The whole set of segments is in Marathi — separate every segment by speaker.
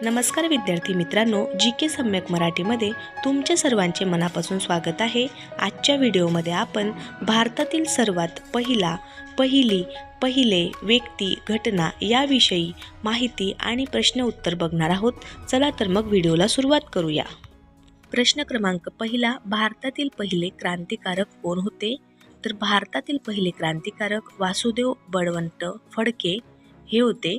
Speaker 1: नमस्कार विद्यार्थी मित्रांनो, जी के सम्यक मराठीमध्ये तुमच्या सर्वांचे मनापासून स्वागत आहे। आजच्या व्हिडिओमध्ये आपण भारतातील सर्वात पहिले व्यक्ती घटना याविषयी माहिती आणि प्रश्न उत्तर बघणार आहोत। चला तर मग व्हिडिओला सुरुवात करूया। प्रश्न क्रमांक पहिला, भारतातील पहिले क्रांतिकारक कोण होते? तर भारतातील पहिले क्रांतिकारक वासुदेव बळवंत फडके हे होते।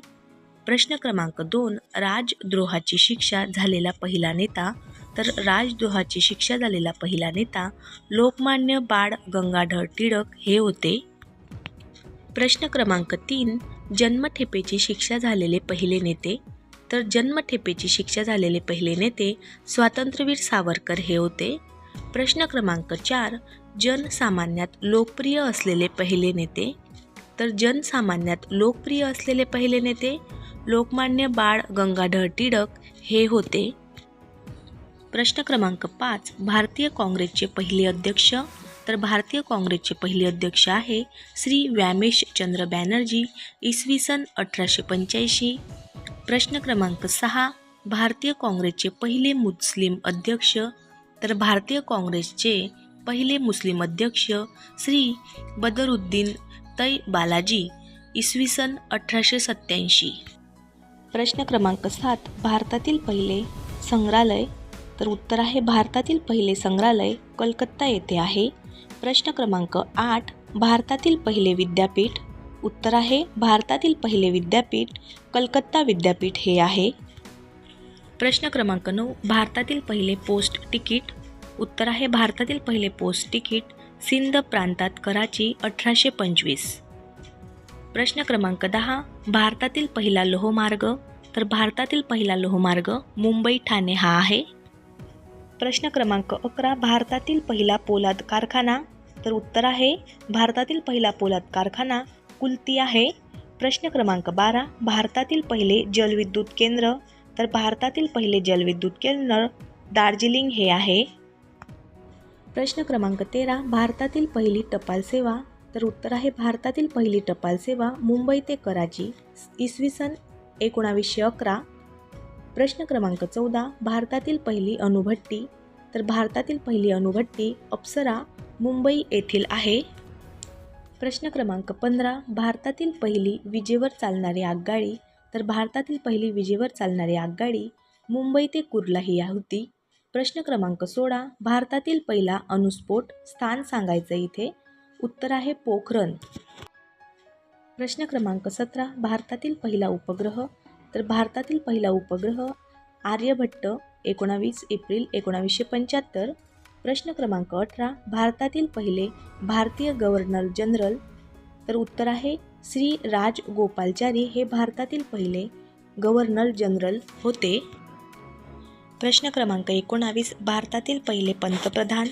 Speaker 1: प्रश्न क्रमांक 2, राजद्रोहाची शिक्षा झालेला पहिला नेता? तर राजद्रोहाची शिक्षा झालेला पहिला नेता लोकमान्य बाळ गंगाधर टिळक हे होते। प्रश्न क्रमांक 3, जन्मठेपेची शिक्षा झालेले पहिले नेते? तर जन्मठेपेची शिक्षा झालेले पहिले नेते स्वातंत्र्यवीर सावरकर हे होते। प्रश्न क्रमांक 4, जनसामान्यात लोकप्रिय असलेले पहिले नेते? तर जनसामान्यात लोकप्रिय असलेले पहिले नेते लोकमान्य बाळ गंगाधर टिळक हे होते। प्रश्न क्रमांक 5, भारतीय काँग्रेसचे पहिले अध्यक्ष? तर भारतीय काँग्रेसचे पहिले अध्यक्ष आहे श्री व्यामेशचंद्र बॅनर्जी, इसवी सन 1885। प्रश्न क्रमांक 6, भारतीय काँग्रेसचे पहिले मुस्लिम अध्यक्ष? तर भारतीय काँग्रेसचे पहिले मुस्लिम अध्यक्ष श्री बदरुद्दीन तै बालाजी, इसवी सन 1887। प्रश्न क्रमांक 7, भारतातील पहिले संग्रहालय? तर उत्तर आहे भारतातील पहिले संग्रहालय कलकत्ता येथे आहे। प्रश्न क्रमांक 8, भारतातील पहिले विद्यापीठ? उत्तर आहे भारतातील पहिले विद्यापीठ कलकत्ता विद्यापीठ हे आहे। प्रश्न क्रमांक 9, भारतातील पहिले पोस्ट तिकीट? उत्तर आहे भारतातील पहिले पोस्ट तिकीट सिंध प्रांतात कराची 1825। प्रश्न क्रमांक 10, भारतातील पहिला लोहमार्ग? तर भारतातील पहिला लोहमार्ग मुंबई ठाणे हा आहे। प्रश्न क्रमांक 11, भारतातील पहिला पोलाद कारखाना? तर उत्तर आहे भारतातील पहिला पोलाद कारखाना कुल्ती आहे। प्रश्न क्रमांक 12, भारतातील पहिले जलविद्युत केंद्र? तर भारतातील पहिले जलविद्युत केंद्र दार्जिलिंग हे आहे। प्रश्न क्रमांक 13, भारतातील पहिली टपाल सेवा? तर उत्तर आहे भारतातील पहिली टपाल सेवा मुंबई ते कराची, इसवी सन 1911। प्रश्न क्रमांक 14, भारतातील पहिली अणुभट्टी? तर भारतातील पहिली अणुभट्टी अप्सरा मुंबई येथील आहे। प्रश्न क्रमांक 15, भारतातील पहिली विजेवर चालणारी आगगाडी? तर भारतातील पहिली विजेवर चालणारी आगगाडी मुंबई ते कुर्ला ही होती। प्रश्न क्रमांक 16, भारतातील पहिला अणुस्फोट स्थान सांगायचं इथे? उत्तर आहे पोखरण। प्रश्न क्रमांक 17, भारतातील पहिला उपग्रह? तर भारतातील पहिला उपग्रह आर्यभट्ट 19 एप्रिल 1975। प्रश्न क्रमांक 18, भारतातील पहिले भारतीय गव्हर्नर जनरल? तर उत्तर आहे श्री राजगोपालाचारी हे भारतातील पहिले गव्हर्नर जनरल होते। प्रश्न क्रमांक 19, भारतातील पहिले पंतप्रधान?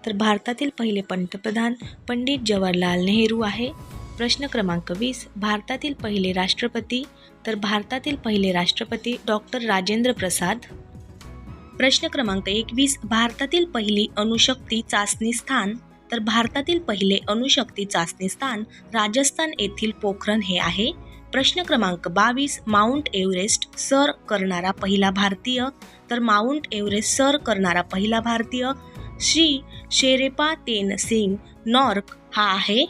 Speaker 1: तर भारतातील पहिले पंतप्रधान पंडित जवाहरलाल नेहरू आहे। प्रश्न क्रमांक 20, भारतातील पहिले राष्ट्रपती? तर भारतातील पहिले राष्ट्रपती डॉक्टर राजेंद्र प्रसाद। प्रश्न क्रमांक 21, भारतातील पहिली अणुशक्ती चाचणी स्थान? तर भारतातील पहिले अणुशक्ती चाचणी स्थान राजस्थान येथील पोखरण हे आहे। प्रश्न क्रमांक 22, माउंट एव्हरेस्ट सर करणारा पहिला भारतीय? तर माउंट एव्हरेस्ट सर करणारा पहिला भारतीय श्री शेरेपा तेनसिंग नॉर्क हा आहे।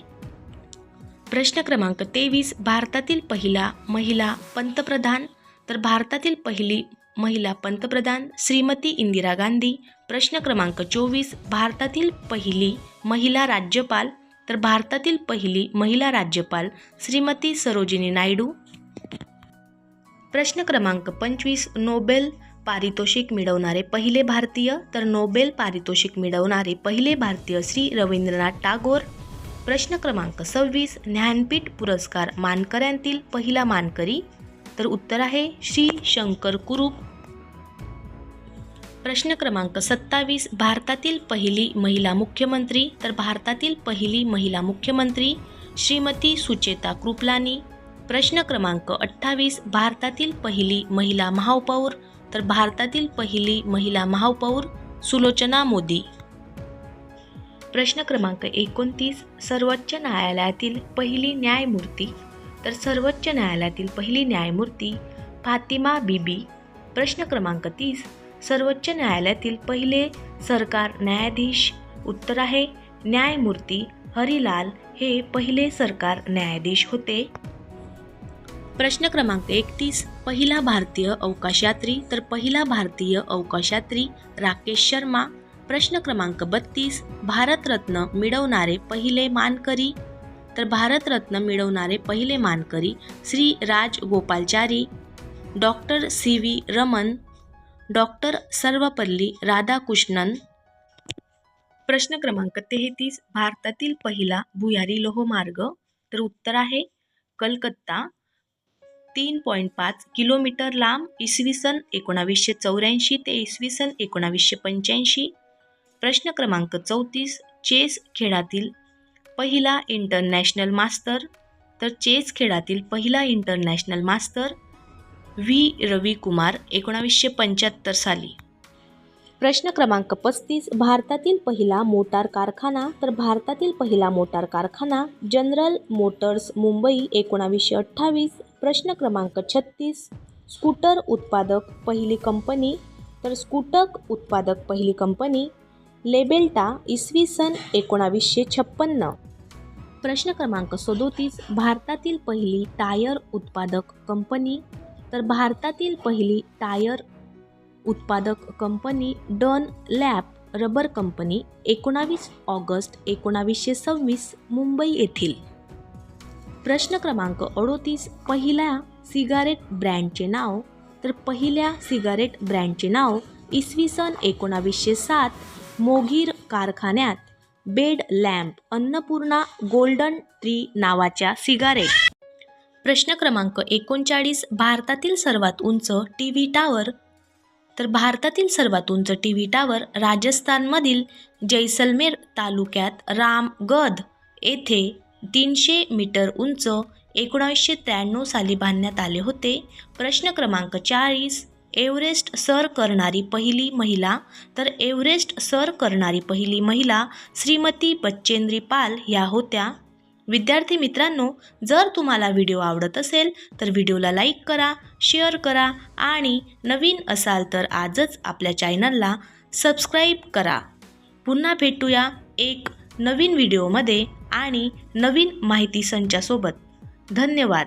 Speaker 1: प्रश्न क्रमांक 23, भारतातील पहिला महिला पंतप्रधान? तर भारतातील पहिली महिला पंतप्रधान श्रीमती इंदिरा गांधी। प्रश्न क्रमांक 24, भारतातील पहिली महिला राज्यपाल? तर भारतातील पहिली महिला राज्यपाल श्रीमती सरोजिनी नायडू। प्रश्न क्रमांक 25, नोबेल पारितोषिक मिळवणारे पहिले भारतीय? तर नोबेल पारितोषिक मिळवणारे पहिले भारतीय श्री रवींद्रनाथ टागोर। प्रश्न क्रमांक 26, ज्ञानपीठ पुरस्कार मानकऱ्यांतील पहिला मानकरी? तर उत्तर आहे श्री शंकर कुरूप। प्रश्न क्रमांक 27, भारतातील पहिली महिला मुख्यमंत्री? तर भारतातील पहिली महिला मुख्यमंत्री श्रीमती सुचेता कृपलानी। प्रश्न क्रमांक 28, भारतातील पहिली महिला महापौर? तर भारतातील पहिली महिला महापौर सुलोचना मोदी। प्रश्न क्रमांक 29, सर्वोच्च न्यायालयातील पहिली न्यायमूर्ती? तर सर्वोच्च न्यायालयातील पहिली न्यायमूर्ती फातिमा बीबी। प्रश्न क्रमांक 30. सर्वोच्च न्यायालयातील पहिले सरकार न्यायाधीश. उत्तर आहे न्यायमूर्ती हरिलाल हे पहिले सरकार न्यायाधीश होते. प्रश्न क्रमांक 31. पहिला भारतीय अवकाशयात्री. तर पहिला भारतीय अवकाशयात्री राकेश शर्मा. प्रश्न क्रमांक 32. भारतरत्न मिळवणारे पहिले मानकरी. तर भारतरत्न मिळवणारे पहिले मानकरी Shri Rajagopalachari, doctor CV Raman, doctor Sarvepalli Radhakrishnan. प्रश्न क्रमांक 33. भारतातील पहिला भुयारी लोहमार्ग. तर उत्तर आहे कलकत्ता, 3.5 किलोमीटर लांब, इसवी सन 1984 ते इसवी सन 1985. प्रश्न क्रमांक 34. चेस खेळातील पहिला इंटरनॅशनल मास्तर. तर चेस खेळातील पहिला इंटरनॅशनल मास्तर V. रविकुमार, 1975 साली. प्रश्न क्रमांक 35. भारतातील पहिला मोटार कारखाना. तर भारतातील पहिला मोटार कारखाना जनरल मोटर्स मुंबई, 1928. प्रश्न क्रमांक 36. स्कूटर उत्पादक पहिली कंपनी. तर स्कूटर उत्पादक पहिली कंपनी लेबेल्टा, इसवी सन 1956. प्रश्न क्रमांक 37. भारतातील पहिली टायर उत्पादक कंपनी. तर भारतातील पहिली टायर उत्पादक company done lap rubber company, 19 August 1926 Mumbai येथील. प्रश्न क्रमांक 38. पहिल्या सिगारेट ब्रँडचे नाव. तर पहिल्या सिगारेट ब्रँडचे नाव इसवी सन 1907 मोगीर कारखान्यात bed lamp Annapurna golden tree नावाच्या सिगारेट. प्रश्न क्रमांक 39. भारतातील सर्वात उंच TV टावर. तर भारतातील सर्वात उंच TV टावर राजस्थानमधील जैसलमेर तालुक्यात रामगढ़ येथे 300 मीटर उंच 1993 साली बांधण्यात आले होते. प्रश्न क्रमांक 40. एव्हरेस्ट सर करणारी पहिली महिला. तर एव्हरेस्ट सर करणारी पहिली महिला श्रीमती बचेंद्री पाल ह्या होत्या. विद्यार्थी मित्रांनो, जर तुम्हाला व्हिडिओ आवडत असेल तर व्हिडिओला लाईक करा, शेअर करा आणि नवीन असाल तर आजच आपल्या चॅनलला सबस्क्राईब करा. पुन्हा भेटूया एक नवीन व्हिडिओमध्ये आणि नवीन माहिती संचासोबत. धन्यवाद.